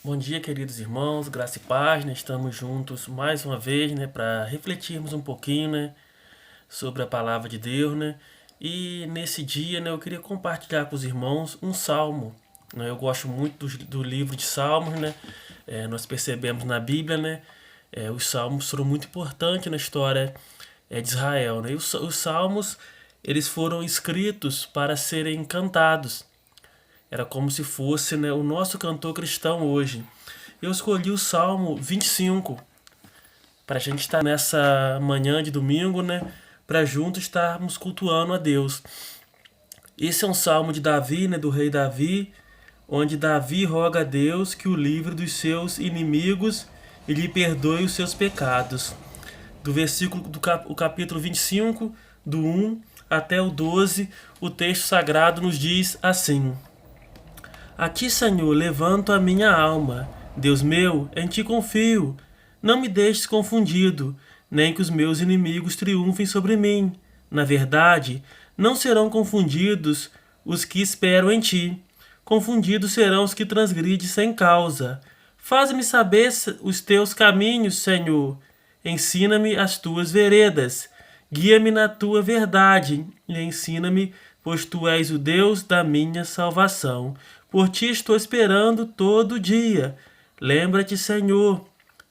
Bom dia, queridos irmãos, graça e paz, né? Estamos juntos mais uma vez, né, para refletirmos um pouquinho, né, sobre a palavra de Deus, né? E nesse dia, né, eu queria compartilhar com os irmãos um salmo, né? Eu gosto muito do livro de Salmos, né? Nós percebemos na Bíblia, né, os salmos foram muito importantes na história de Israel, né? E os salmos, eles foram escritos para serem cantados. Era como se fosse, né, o nosso cantor cristão hoje. Eu escolhi o Salmo 25 para a gente estar nessa manhã de domingo, né, para juntos estarmos cultuando a Deus. Esse é um salmo de Davi, né, do rei Davi, onde Davi roga a Deus que o livre dos seus inimigos e lhe perdoe os seus pecados. Do versículo o capítulo 25, do 1 até o 12, o texto sagrado nos diz assim: A ti, Senhor, levanto a minha alma. Deus meu, em ti confio. Não me deixes confundido, nem que os meus inimigos triunfem sobre mim. Na verdade, não serão confundidos os que esperam em ti. Confundidos serão os que transgridem sem causa. Faz-me saber os teus caminhos, Senhor. Ensina-me as tuas veredas. Guia-me na tua verdade e ensina-me, pois tu és o Deus da minha salvação. Por ti estou esperando todo dia. Lembra-te, Senhor,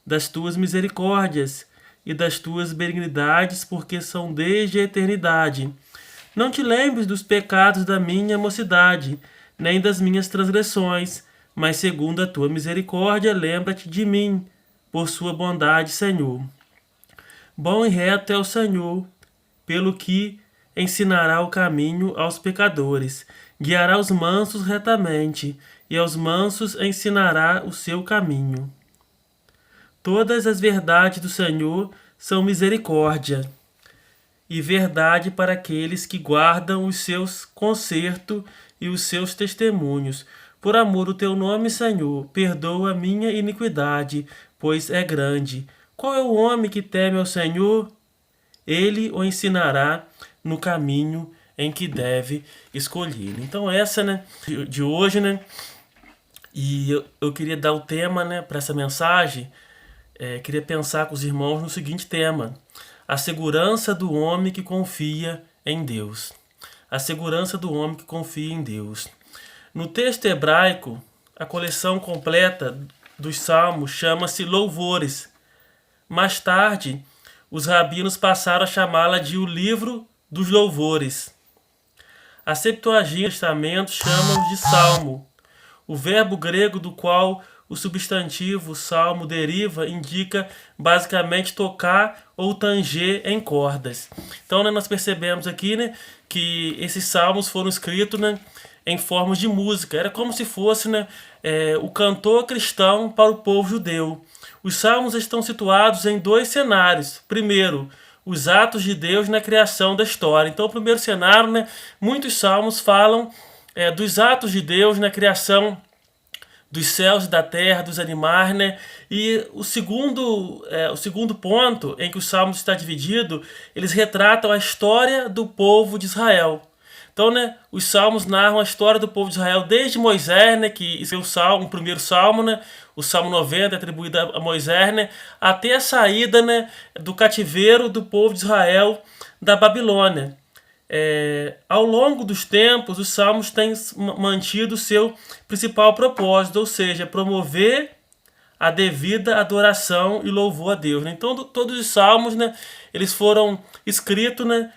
das tuas misericórdias e das tuas benignidades, porque são desde a eternidade. Não te lembres dos pecados da minha mocidade, nem das minhas transgressões, mas segundo a tua misericórdia, lembra-te de mim, por sua bondade, Senhor. Bom e reto é o Senhor, pelo que ensinará o caminho aos pecadores, guiará os mansos retamente, e aos mansos ensinará o seu caminho. Todas as verdades do Senhor são misericórdia, e verdade para aqueles que guardam os seus concertos e os seus testemunhos. Por amor do teu nome, Senhor, perdoa a minha iniquidade, pois é grande. Qual é o homem que teme ao Senhor? Ele o ensinará no caminho em que deve escolher. Então essa, né, de hoje, né, e eu queria dar o tema, né, para essa mensagem. Queria pensar com os irmãos no seguinte tema: a segurança do homem que confia em Deus. A segurança do homem que confia em Deus. No texto hebraico, a coleção completa dos salmos chama-se Louvores. Mais tarde, os rabinos passaram a chamá-la de o Livro dos Louvores. A Septuaginta do Testamento chama-o de Salmo. O verbo grego do qual o substantivo salmo deriva indica basicamente tocar ou tanger em cordas. Então, né, nós percebemos aqui, né, que esses salmos foram escritos, né, em formas de música. Era como se fosse, né, o cantor cristão para o povo judeu. Os salmos estão situados em dois cenários. Primeiro, os atos de Deus na criação da história. Então, o primeiro cenário, né, muitos salmos falam dos atos de Deus na criação dos céus e da terra, dos animais, né? E o segundo ponto em que o Salmo está dividido, eles retratam a história do povo de Israel. Então, né, os salmos narram a história do povo de Israel desde Moisés, né, que esse é o primeiro salmo, né, o Salmo 90 é atribuído a Moisés, né, até a saída, né, do cativeiro do povo de Israel da Babilônia. Ao longo dos tempos, os salmos têm mantido seu principal propósito, ou seja, promover a devida adoração e louvor a Deus, né? Então, todos os salmos, né, eles foram escritos, né,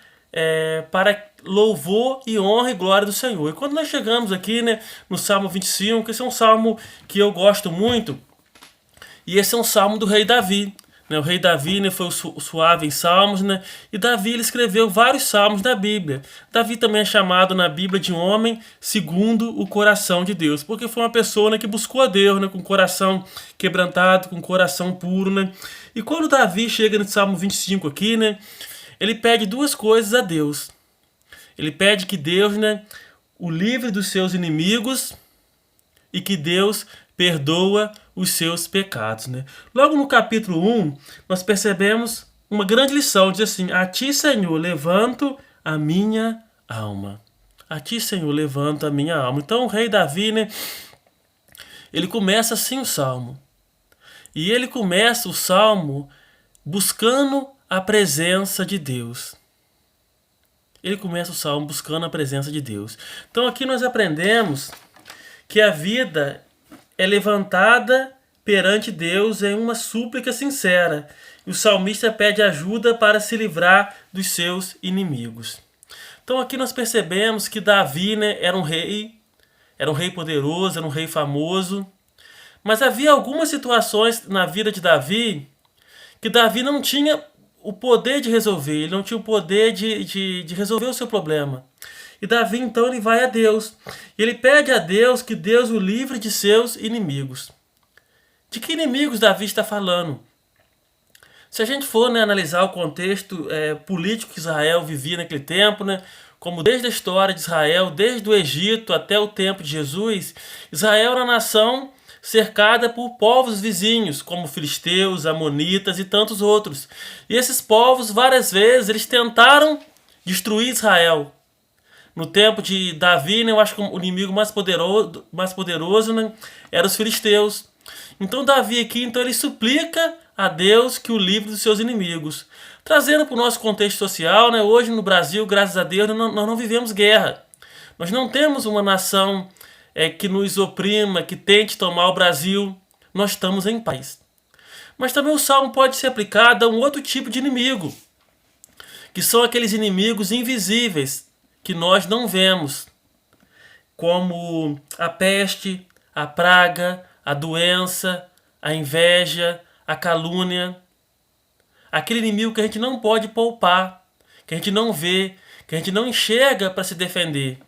para louvor e honra e glória do Senhor. E quando nós chegamos aqui, né, no Salmo 25, esse é um salmo que eu gosto muito, e esse é um salmo do rei Davi. O rei Davi, né, foi o suave em salmos, né? E Davi ele escreveu vários salmos da Bíblia. Davi também é chamado na Bíblia de um homem segundo o coração de Deus, porque foi uma pessoa, né, que buscou a Deus, né, com o coração quebrantado, com o coração puro, né? E quando Davi chega no Salmo 25 aqui, né, ele pede duas coisas a Deus. Ele pede que Deus, né, o livre dos seus inimigos e que Deus perdoa os seus pecados, né? Logo no capítulo 1, nós percebemos uma grande lição, diz assim: a ti, Senhor, levanto a minha alma. A ti, Senhor, levanto a minha alma. Então o rei Davi, né, Ele começa assim o salmo. E ele começa o salmo buscando a presença de Deus. Ele começa o salmo buscando a presença de Deus. Então aqui nós aprendemos que a vida é levantada perante Deus em uma súplica sincera. E o salmista pede ajuda para se livrar dos seus inimigos. Então aqui nós percebemos que Davi, né, era um rei poderoso, era um rei famoso. Mas havia algumas situações na vida de Davi que Davi não tinha o poder de resolver, ele não tinha o poder de resolver o seu problema. E Davi então ele vai a Deus. E ele pede a Deus que Deus o livre de seus inimigos. De que inimigos Davi está falando? Se a gente for, né, analisar o contexto político que Israel vivia naquele tempo, né, como desde a história de Israel, desde o Egito até o tempo de Jesus, Israel era uma nação cercada por povos vizinhos, como filisteus, amonitas e tantos outros. E esses povos, várias vezes, eles tentaram destruir Israel. No tempo de Davi, né, eu acho que o inimigo mais poderoso, né, eram os filisteus. Então Davi aqui, então, ele suplica a Deus que o livre dos seus inimigos. Trazendo para o nosso contexto social, né, hoje no Brasil, graças a Deus, nós não vivemos guerra. Nós não temos uma nação que nos oprima, que tente tomar o Brasil. Nós estamos em paz. Mas também o salmo pode ser aplicado a um outro tipo de inimigo, que são aqueles inimigos invisíveis que nós não vemos, como a peste, a praga, a doença, a inveja, a calúnia. Aquele inimigo que a gente não pode poupar, que a gente não vê, que a gente não enxerga para se defender.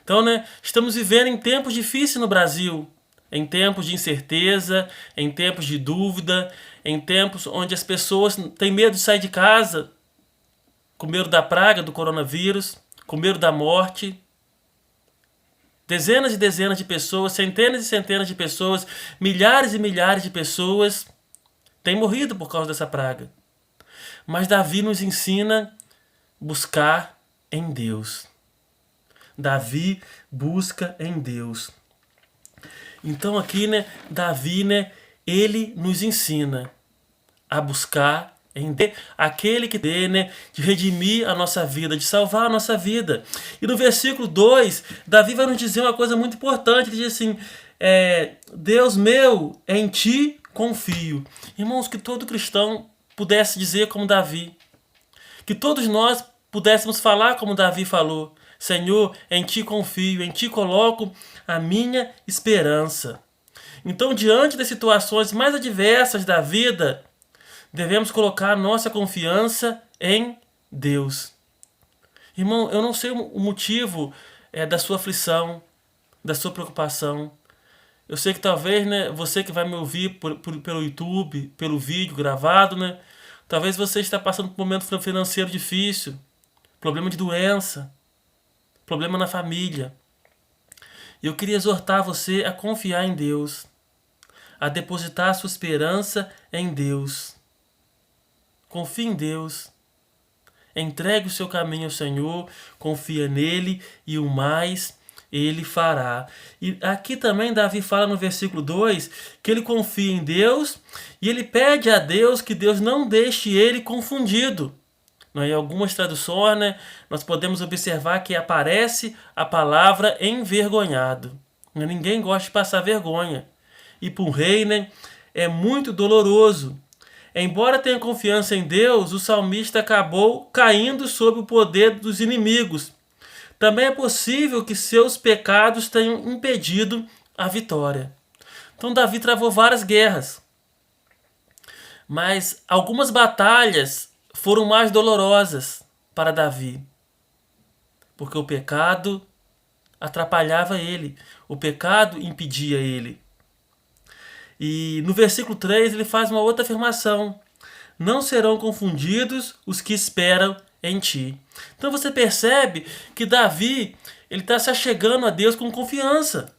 Então, né, estamos vivendo em tempos difíceis no Brasil, em tempos de incerteza, em tempos de dúvida, em tempos onde as pessoas têm medo de sair de casa, com medo da praga, do coronavírus, com medo da morte. Dezenas e dezenas de pessoas, centenas e centenas de pessoas, milhares e milhares de pessoas têm morrido por causa dessa praga. Mas Davi nos ensina a buscar em Deus. Davi busca em Deus. Então aqui, né, Davi, né, ele nos ensina a buscar em Deus, aquele que tem, né, de redimir a nossa vida, de salvar a nossa vida. E no versículo 2, Davi vai nos dizer uma coisa muito importante. Ele diz assim, Deus meu, em ti confio. Irmãos, que todo cristão pudesse dizer como Davi. Que todos nós pudéssemos falar como Davi falou. Senhor, em ti confio, em ti coloco a minha esperança. Então, diante das situações mais adversas da vida, devemos colocar nossa confiança em Deus. Irmão, eu não sei o motivo da sua aflição, da sua preocupação. Eu sei que talvez, né, você que vai me ouvir pelo YouTube, pelo vídeo gravado, né, talvez você está passando por um momento financeiro difícil, problema de doença, problema na família. E eu queria exortar você a confiar em Deus, a depositar a sua esperança em Deus. Confie em Deus. Entregue o seu caminho ao Senhor, confia nele e o mais ele fará. E aqui também Davi fala no versículo 2 que ele confia em Deus e ele pede a Deus que Deus não deixe ele confundido. Em algumas traduções, né, nós podemos observar que aparece a palavra envergonhado. Ninguém gosta de passar vergonha. E para um rei, né, é muito doloroso. Embora tenha confiança em Deus, o salmista acabou caindo sob o poder dos inimigos. Também é possível que seus pecados tenham impedido a vitória. Então Davi travou várias guerras. Mas algumas batalhas foram mais dolorosas para Davi. Porque o pecado atrapalhava ele. O pecado impedia ele. E no versículo 3 ele faz uma outra afirmação. Não serão confundidos os que esperam em ti. Então você percebe que Davi ele está se achegando a Deus com confiança.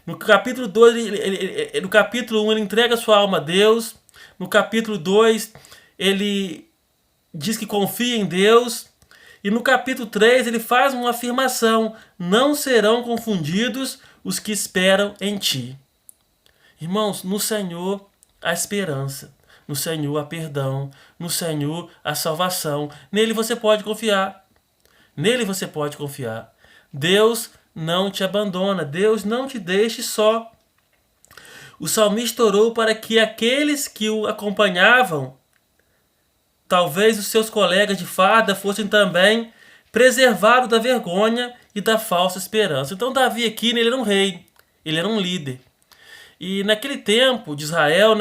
No capítulo 2, no capítulo 1 ele entrega sua alma a Deus. No capítulo 2 ele diz que confia em Deus. E no capítulo 3 ele faz uma afirmação. Não serão confundidos os que esperam em ti. Irmãos, no Senhor há esperança, no Senhor há perdão, no Senhor há salvação. Nele você pode confiar. Nele você pode confiar. Deus não te abandona, Deus não te deixe só. O salmista orou para que aqueles que o acompanhavam, talvez os seus colegas de farda, fossem também preservados da vergonha e da falsa esperança. Então Davi aqui, ele era um rei, ele era um líder. E naquele tempo de Israel,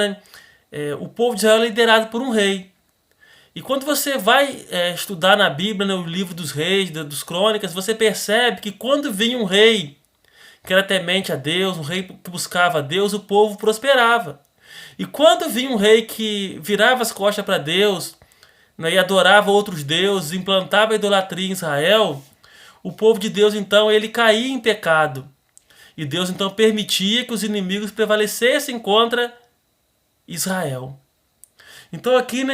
o povo de Israel era liderado por um rei. E quando você vai estudar na Bíblia, o livro dos reis, dos crônicas, você percebe que quando vinha um rei que era temente a Deus, um rei que buscava a Deus, o povo prosperava. E quando vinha um rei que virava as costas para Deus, e adorava outros deuses, implantava a idolatria em Israel, o povo de Deus então ele caía em pecado. E Deus então permitia que os inimigos prevalecessem contra Israel. Então aqui,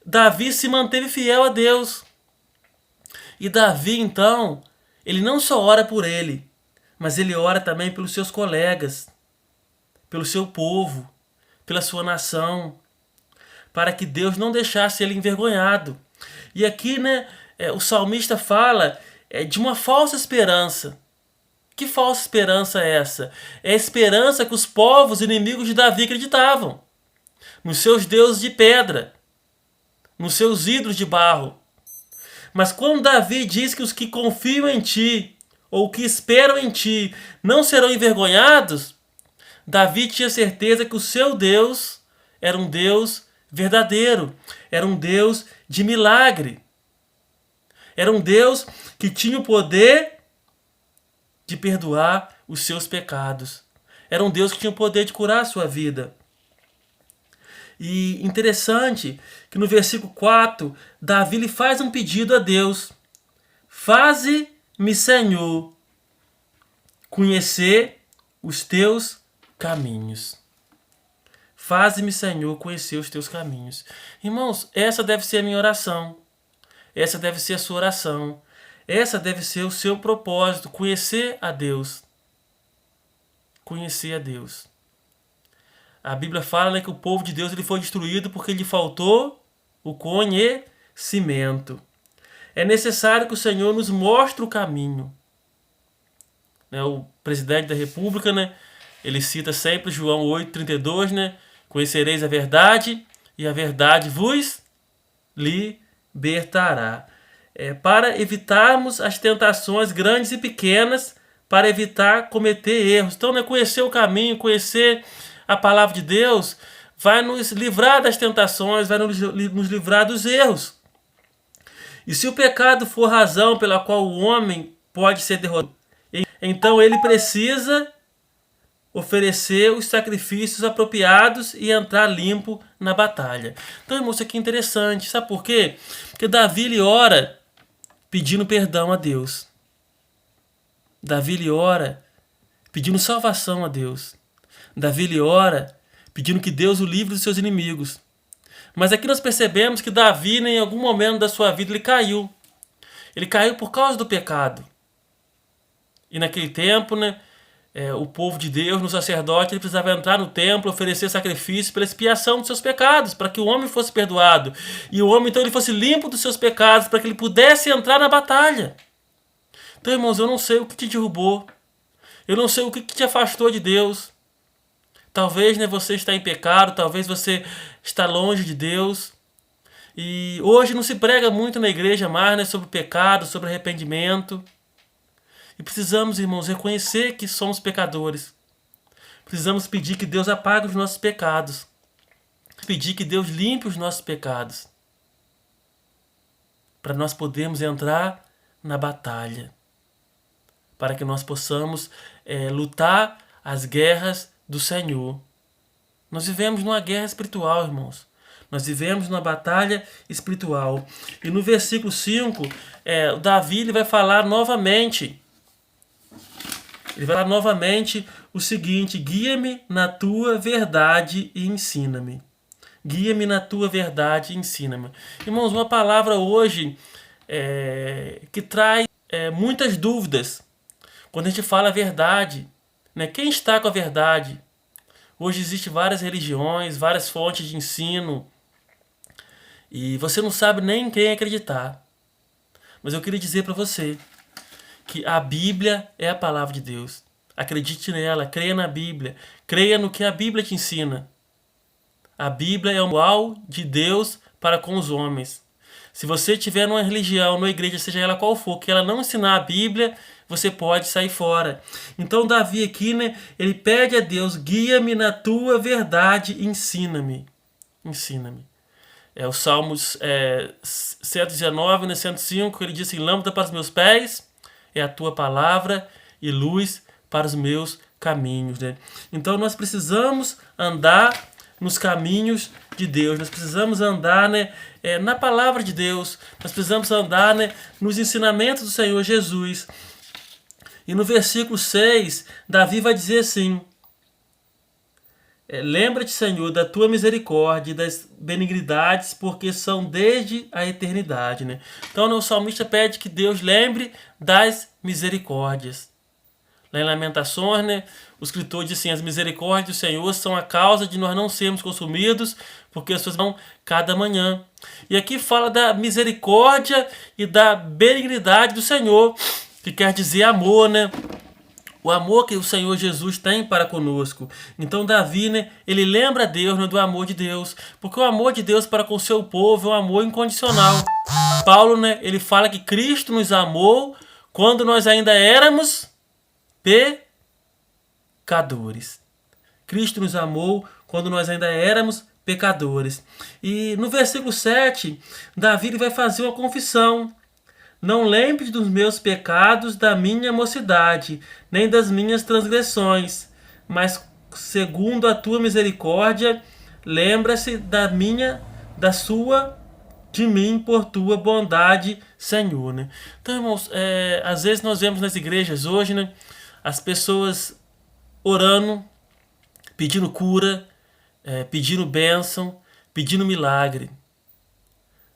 Davi se manteve fiel a Deus. E Davi então, ele não só ora por ele, mas ele ora também pelos seus colegas, pelo seu povo, pela sua nação, para que Deus não deixasse ele envergonhado. E aqui, o salmista fala de uma falsa esperança. Que falsa esperança é essa? É a esperança que os povos inimigos de Davi acreditavam. Nos seus deuses de pedra, nos seus ídolos de barro. Mas quando Davi diz que os que confiam em ti, ou que esperam em ti, não serão envergonhados, Davi tinha certeza que o seu Deus era um Deus verdadeiro, era um Deus de milagre. Era um Deus que tinha o poder de perdoar os seus pecados. Era um Deus que tinha o poder de curar a sua vida. E interessante que no versículo 4, Davi lhe faz um pedido a Deus. Faze-me, Senhor, conhecer os teus caminhos. Faze-me, Senhor, conhecer os teus caminhos. Irmãos, essa deve ser a minha oração. Essa deve ser a sua oração. Essa deve ser o seu propósito, conhecer a Deus. Conhecer a Deus. A Bíblia fala que o povo de Deus ele foi destruído porque lhe faltou o conhecimento. É necessário que o Senhor nos mostre o caminho. O presidente da República, ele cita sempre João 8,32, conhecereis a verdade e a verdade vos libertará. Para evitarmos as tentações grandes e pequenas, para evitar cometer erros. Então, conhecer o caminho, conhecer a palavra de Deus, vai nos livrar das tentações, vai nos livrar dos erros. E se o pecado for razão pela qual o homem pode ser derrotado, então ele precisa oferecer os sacrifícios apropriados e entrar limpo na batalha. Então, irmão, isso aqui é interessante. Sabe por quê? Porque Davi ele ora pedindo perdão a Deus. Davi ele ora pedindo salvação a Deus. Davi ele ora pedindo que Deus o livre dos seus inimigos. Mas aqui nós percebemos que Davi, em algum momento da sua vida, ele caiu. Ele caiu por causa do pecado. E naquele tempo, o povo de Deus, no sacerdote, ele precisava entrar no templo, oferecer sacrifício pela expiação dos seus pecados, para que o homem fosse perdoado. E o homem, então, ele fosse limpo dos seus pecados, para que ele pudesse entrar na batalha. Então, irmãos, eu não sei o que te derrubou. Eu não sei o que te afastou de Deus. Talvez você está em pecado, talvez você está longe de Deus. E hoje não se prega muito na igreja mais sobre pecado, sobre arrependimento. E precisamos, irmãos, reconhecer que somos pecadores. Precisamos pedir que Deus apague os nossos pecados. Pedir que Deus limpe os nossos pecados. Para nós podermos entrar na batalha. Para que nós possamos lutar as guerras do Senhor. Nós vivemos numa guerra espiritual, irmãos. Nós vivemos numa batalha espiritual. E no versículo 5, Davi ele vai falar novamente. Ele vai falar novamente o seguinte: guia-me na tua verdade e ensina-me. Guia-me na tua verdade e ensina-me. Irmãos, uma palavra hoje que traz muitas dúvidas. Quando a gente fala a verdade, quem está com a verdade? Hoje existem várias religiões, várias fontes de ensino, e você não sabe nem em quem acreditar. Mas eu queria dizer para você que a Bíblia é a palavra de Deus. Acredite nela, creia na Bíblia, creia no que a Bíblia te ensina. A Bíblia é o manual de Deus para com os homens. Se você tiver numa religião, numa igreja, seja ela qual for, que ela não ensinar a Bíblia, você pode sair fora. Então Davi aqui, né, ele pede a Deus: guia-me na tua verdade, ensina-me. Ensina-me. O Salmos 119, né, 105, ele diz assim: lâmpada para os meus pés é a tua palavra e luz para os meus caminhos. Né? Então nós precisamos andar nos caminhos de Deus, nós precisamos andar, né, na palavra de Deus, nós precisamos andar, né, nos ensinamentos do Senhor Jesus. E no versículo 6, Davi vai dizer assim: lembra-te, Senhor, da tua misericórdia e das benignidades, porque são desde a eternidade. Né? Então o salmista pede que Deus lembre das misericórdias. Lá em Lamentações, né, o escritor diz assim: as misericórdias do Senhor são a causa de nós não sermos consumidos, porque as suas mãos cada manhã. E aqui fala da misericórdia e da benignidade do Senhor, que quer dizer amor, né? O amor que o Senhor Jesus tem para conosco. Então Davi, né, ele lembra a Deus, né, do amor de Deus, porque o amor de Deus para com o seu povo é um amor incondicional. Paulo, né, ele fala que Cristo nos amou quando nós ainda éramos pecadores. Cristo nos amou quando nós ainda éramos pecadores. E no versículo 7, Davi ele vai fazer uma confissão: não lembre dos meus pecados da minha mocidade, nem das minhas transgressões, mas segundo a tua misericórdia, lembra-se de mim por tua bondade, Senhor. Né? Então, irmãos, às vezes nós vemos nas igrejas hoje, né, as pessoas orando, pedindo cura, pedindo bênção, pedindo milagre.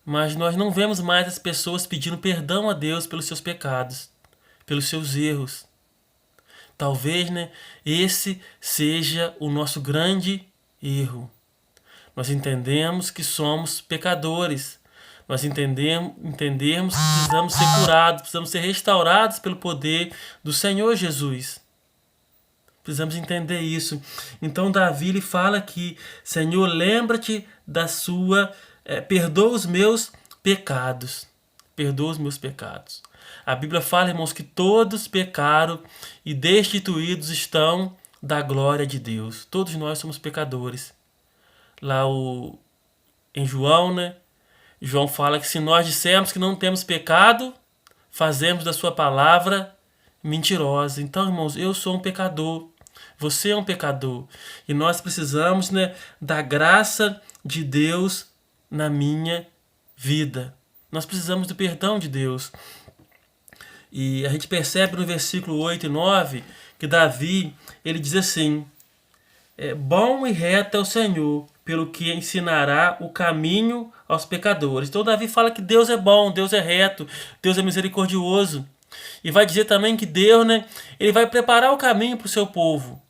Mas nós não vemos mais as pessoas pedindo perdão a Deus pelos seus pecados, pelos seus erros. Talvez, né, esse seja o nosso grande erro. Nós entendemos que somos pecadores. Nós entendemos que precisamos ser curados, precisamos ser restaurados pelo poder do Senhor Jesus. Precisamos entender isso. Então Davi ele fala aqui: Senhor, lembra-te da sua... perdoa os meus pecados. Perdoa os meus pecados. A Bíblia fala, irmãos, que todos pecaram e destituídos estão da glória de Deus. Todos nós somos pecadores. Lá em João, né? João fala que se nós dissermos que não temos pecado, fazemos da sua palavra mentirosa. Então, irmãos, eu sou um pecador. Você é um pecador. E nós precisamos, né, da graça de Deus na minha vida. Nós precisamos do perdão de Deus. E a gente percebe no versículo 8 e 9 que Davi, ele diz assim: bom e reto é o Senhor, pelo que ensinará o caminho aos pecadores. Então Davi fala que Deus é bom, Deus é reto, Deus é misericordioso. E vai dizer também que Deus, né, ele vai preparar o caminho para o seu povo.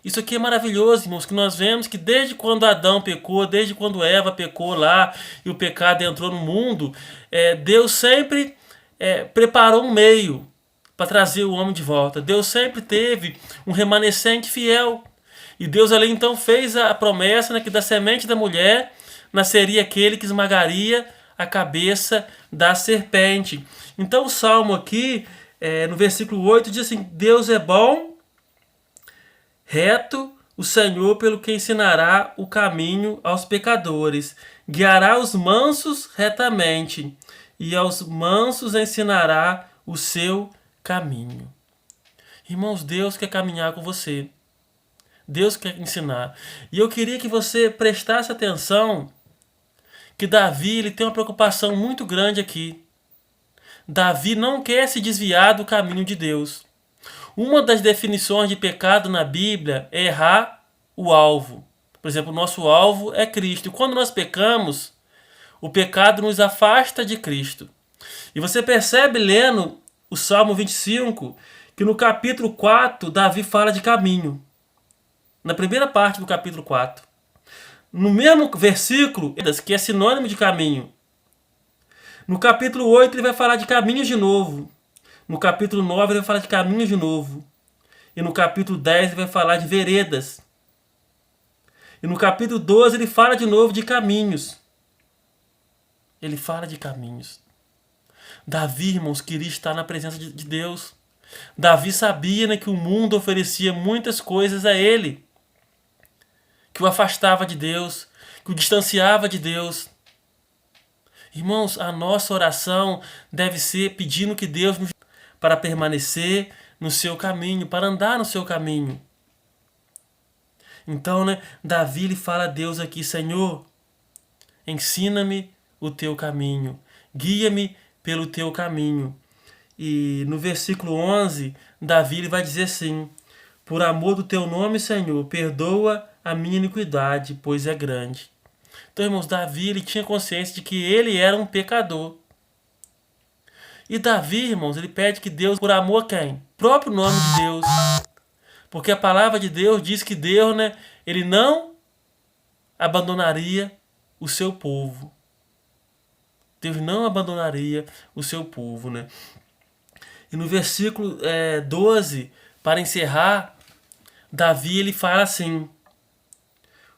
Isso aqui é maravilhoso, irmãos, que nós vemos que desde quando Adão pecou, desde quando Eva pecou lá e o pecado entrou no mundo, Deus sempre preparou um meio para trazer o homem de volta. Deus sempre teve um remanescente fiel. E Deus ali então fez a promessa, né, que da semente da mulher nasceria aquele que esmagaria a cabeça da serpente. Então o Salmo aqui, no versículo 8, diz assim: Deus é bom, reto o Senhor, pelo que ensinará o caminho aos pecadores. Guiará os mansos retamente, e aos mansos ensinará o seu caminho. Irmãos, Deus quer caminhar com você. Deus quer ensinar. E eu queria que você prestasse atenção que Davi ele tem uma preocupação muito grande aqui. Davi não quer se desviar do caminho de Deus. Uma das definições de pecado na Bíblia é errar o alvo. Por exemplo, o nosso alvo é Cristo. E quando nós pecamos, o pecado nos afasta de Cristo. E você percebe, lendo o Salmo 25, que no capítulo 4, Davi fala de caminho. na primeira parte do capítulo 4. No mesmo versículo, que é sinônimo de caminho. No capítulo 8 ele vai falar de caminhos de novo. No capítulo 9 ele vai falar de caminhos de novo. E no capítulo 10 ele vai falar de veredas. E no capítulo 12 ele fala de novo de caminhos. Ele fala de caminhos. Davi, irmãos, queria estar na presença de Deus. Davi sabia, né, que o mundo oferecia muitas coisas a ele, que o afastava de Deus, que o distanciava de Deus. Irmãos, a nossa oração deve ser pedindo que Deus nos para permanecer no seu caminho, para andar no seu caminho. Então, né, Davi lhe fala a Deus aqui: Senhor, ensina-me o teu caminho, guia-me pelo teu caminho. E no versículo 11, Davi ele vai dizer assim: por amor do teu nome, Senhor, perdoa a minha iniquidade, pois é grande. Então, irmãos, Davi ele tinha consciência de que ele era um pecador. E Davi, irmãos, ele pede que Deus, por amor a quem? O próprio nome de Deus. Porque a palavra de Deus diz que Deus, né, ele não abandonaria o seu povo. Deus não abandonaria o seu povo, né? E no versículo 12, para encerrar, Davi ele fala assim: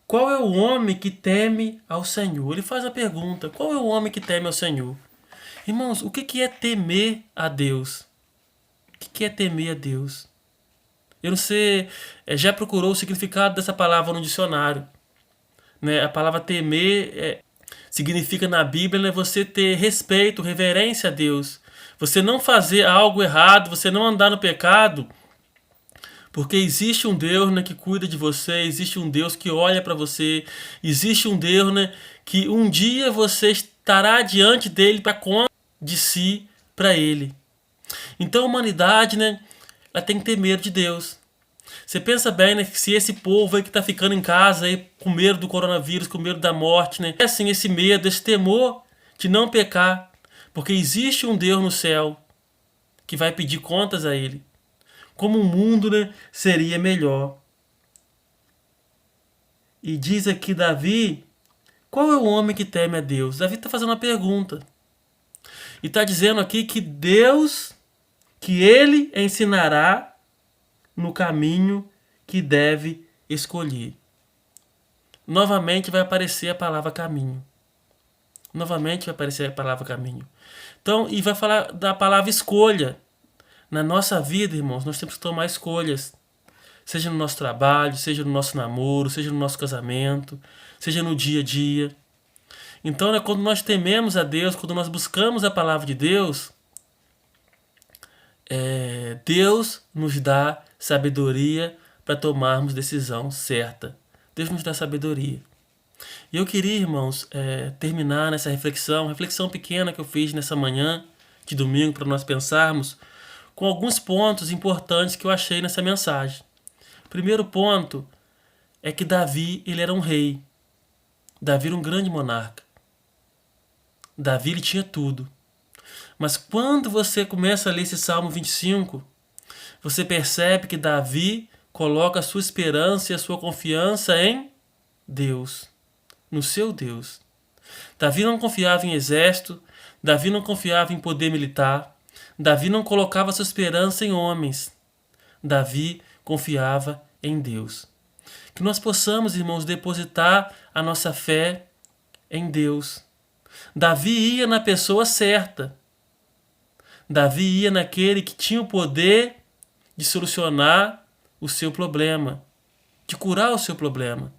qual é o homem que teme ao Senhor? Ele faz a pergunta: qual é o homem que teme ao Senhor? Irmãos, o que é temer a Deus? O que é temer a Deus? Eu não sei, já procurou o significado dessa palavra no dicionário, né? A palavra temer significa na Bíblia, né, você ter respeito, reverência a Deus. Você não fazer algo errado, você não andar no pecado, porque existe um Deus, né, que cuida de você, existe um Deus que olha para você, existe um Deus, né, que um dia você estará diante dele para conta de si para ele. Então a humanidade, né, ela tem que ter medo de Deus. Você pensa bem, né, que se esse povo aí que está ficando em casa aí, com medo do coronavírus, com medo da morte, né, é assim, esse medo, esse temor de não pecar, porque existe um Deus no céu que vai pedir contas a ele. Como o mundo, né, seria melhor. E diz aqui Davi: qual é o homem que teme a Deus? Davi está fazendo uma pergunta. E está dizendo aqui que Deus, que ele ensinará no caminho que deve escolher. Novamente vai aparecer a palavra caminho. Novamente vai aparecer a palavra caminho. Então, e vai falar da palavra escolha. Na nossa vida, irmãos, nós temos que tomar escolhas. Seja no nosso trabalho, seja no nosso namoro, seja no nosso casamento, seja no dia a dia. Então, né, quando nós tememos a Deus, quando nós buscamos a palavra de Deus, Deus nos dá sabedoria para tomarmos decisão certa. Deus nos dá sabedoria. E eu queria, irmãos, terminar nessa reflexão pequena que eu fiz nessa manhã de domingo para nós pensarmos, com alguns pontos importantes que eu achei nessa mensagem. O primeiro ponto é que Davi, ele era um rei. Davi era um grande monarca. Davi, ele tinha tudo. Mas quando você começa a ler esse Salmo 25, você percebe que Davi coloca a sua esperança e a sua confiança em Deus, no seu Deus. Davi não confiava em exército, Davi não confiava em poder militar, Davi não colocava sua esperança em homens. Davi confiava em Deus. Que nós possamos, irmãos, depositar a nossa fé em Deus. Davi ia na pessoa certa. Davi ia naquele que tinha o poder de solucionar o seu problema, de curar o seu problema.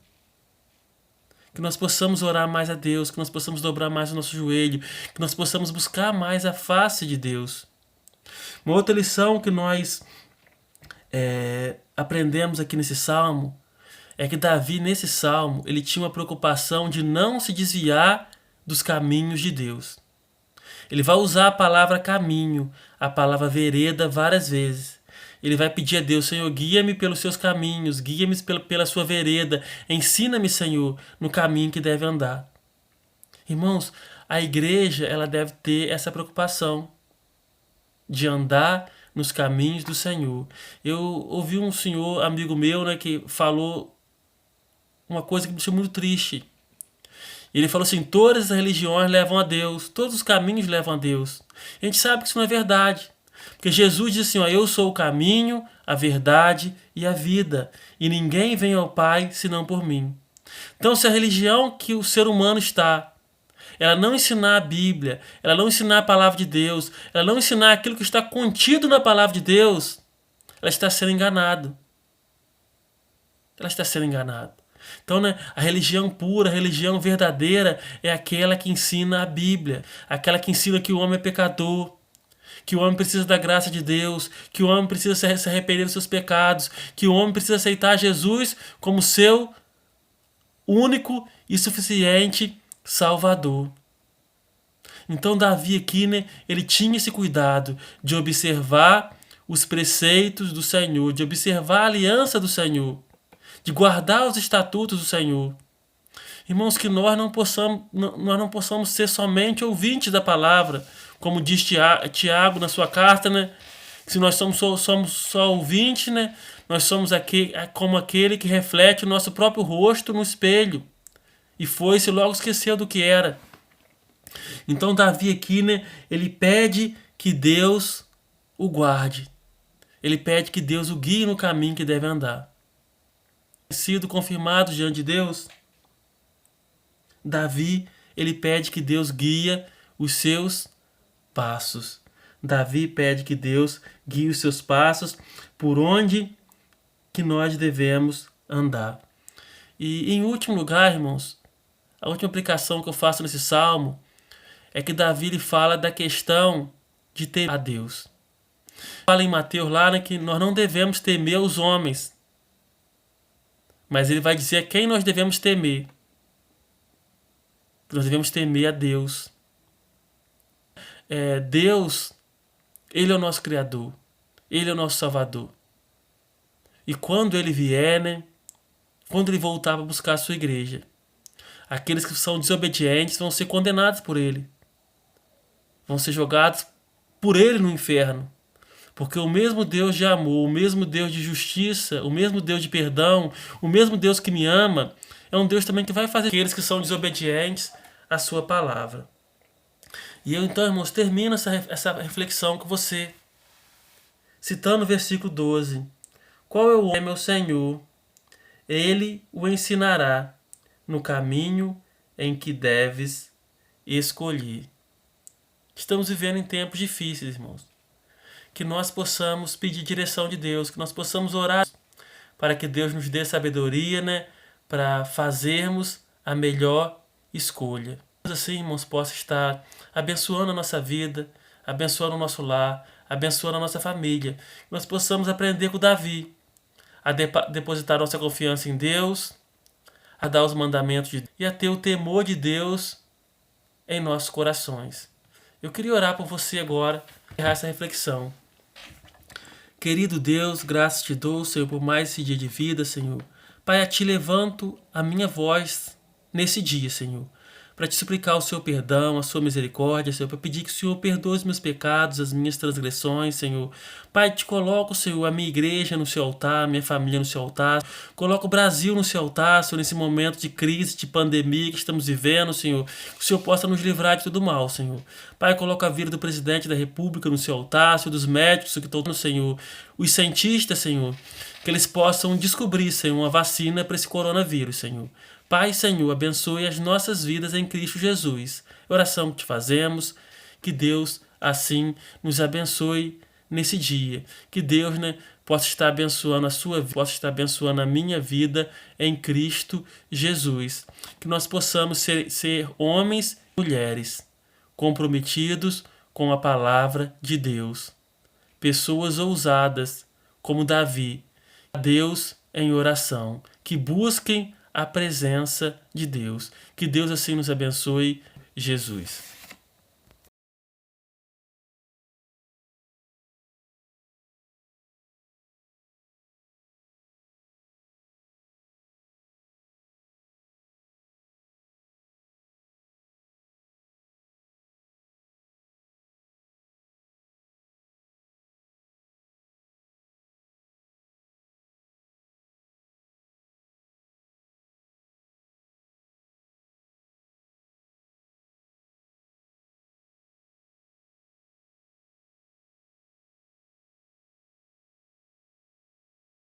Que nós possamos orar mais a Deus, que nós possamos dobrar mais o nosso joelho, que nós possamos buscar mais a face de Deus. Uma outra lição que nós aprendemos aqui nesse salmo é que Davi, nesse salmo, ele tinha uma preocupação de não se desviar dos caminhos de Deus. Ele vai usar a palavra caminho, a palavra vereda várias vezes. Ele vai pedir a Deus: Senhor, guia-me pelos seus caminhos, guia-me pela sua vereda, ensina-me, Senhor, no caminho que deve andar. Irmãos, a igreja ela deve ter essa preocupação de andar nos caminhos do Senhor. Eu ouvi um senhor, amigo meu, né, que falou uma coisa que me deixou muito triste. Ele falou assim: todas as religiões levam a Deus, todos os caminhos levam a Deus. A gente sabe que isso não é verdade. Porque Jesus disse assim: ó, eu sou o caminho, a verdade e a vida, e ninguém vem ao Pai senão por mim. Então, se a religião que o ser humano está, ela não ensinar a Bíblia, ela não ensinar a palavra de Deus, ela não ensinar aquilo que está contido na palavra de Deus, ela está sendo enganado. Ela está sendo enganada. Então, né, a religião pura, a religião verdadeira é aquela que ensina a Bíblia, aquela que ensina que o homem é pecador, que o homem precisa da graça de Deus, que o homem precisa se arrepender dos seus pecados, que o homem precisa aceitar Jesus como seu único e suficiente Salvador. Então Davi aqui, né, ele tinha esse cuidado de observar os preceitos do Senhor, de observar a aliança do Senhor, de guardar os estatutos do Senhor. Irmãos, que nós não possamos ser somente ouvintes da palavra, como diz Tiago na sua carta, né? Se nós somos só ouvintes, né? Nós somos como aquele que reflete o nosso próprio rosto no espelho. E foi-se logo esqueceu do que era. Então Davi aqui, né? Ele pede que Deus o guarde. Ele pede que Deus o guie no caminho que deve andar. Sido confirmado diante de Deus, Davi, ele pede que Deus guie os seus passos. Davi pede que Deus guie os seus passos por onde que nós devemos andar. E em último lugar, irmãos, a última aplicação que eu faço nesse salmo é que Davi ele fala da questão de temer a Deus. Fala em Mateus lá, né, que nós não devemos temer os homens, mas ele vai dizer a quem nós devemos temer. Nós devemos temer a Deus. Deus, Ele é o nosso Criador. Ele é o nosso Salvador. E quando Ele vier, né, quando Ele voltar para buscar a sua igreja, aqueles que são desobedientes vão ser condenados por Ele. Vão ser jogados por Ele no inferno. Porque o mesmo Deus de amor, o mesmo Deus de justiça, o mesmo Deus de perdão, o mesmo Deus que me ama, é um Deus também que vai fazer aqueles que são desobedientes à sua palavra. E eu então, irmãos, termino essa reflexão com você, citando o versículo 12. Qual é o homem, meu Senhor? Ele o ensinará no caminho em que deves escolher. Estamos vivendo em tempos difíceis, irmãos. Que nós possamos pedir direção de Deus, que nós possamos orar para que Deus nos dê sabedoria, né, para fazermos a melhor escolha. Assim, irmãos, possa estar abençoando a nossa vida, abençoando o nosso lar, abençoando a nossa família. Que nós possamos aprender com Davi a depositar nossa confiança em Deus, a dar os mandamentos de Deus e a ter o temor de Deus em nossos corações. Eu queria orar por você agora, encerrar essa reflexão. Querido Deus, graças te dou, Senhor, por mais esse dia de vida, Senhor. Pai, a ti levanto a minha voz nesse dia, Senhor, para te suplicar o seu perdão, a sua misericórdia, Senhor, para pedir que o Senhor perdoe os meus pecados, as minhas transgressões, Senhor. Pai, te coloco, Senhor, a minha igreja no seu altar, a minha família no seu altar. Coloco o Brasil no seu altar, Senhor, nesse momento de crise, de pandemia que estamos vivendo, Senhor. Que o Senhor possa nos livrar de todo mal, Senhor. Pai, coloco a vida do presidente da República no seu altar, Senhor, dos médicos que estão no Senhor, os cientistas, Senhor, que eles possam descobrir, Senhor, uma vacina para esse coronavírus, Senhor. Pai, Senhor, abençoe as nossas vidas em Cristo Jesus. Oração que te fazemos, que Deus assim nos abençoe nesse dia. Que Deus, né, possa estar abençoando a sua vida, possa estar abençoando a minha vida em Cristo Jesus. Que nós possamos ser homens e mulheres comprometidos com a palavra de Deus. Pessoas ousadas, como Davi, a Deus em oração, que busquem a presença de Deus. Que Deus assim nos abençoe, Jesus.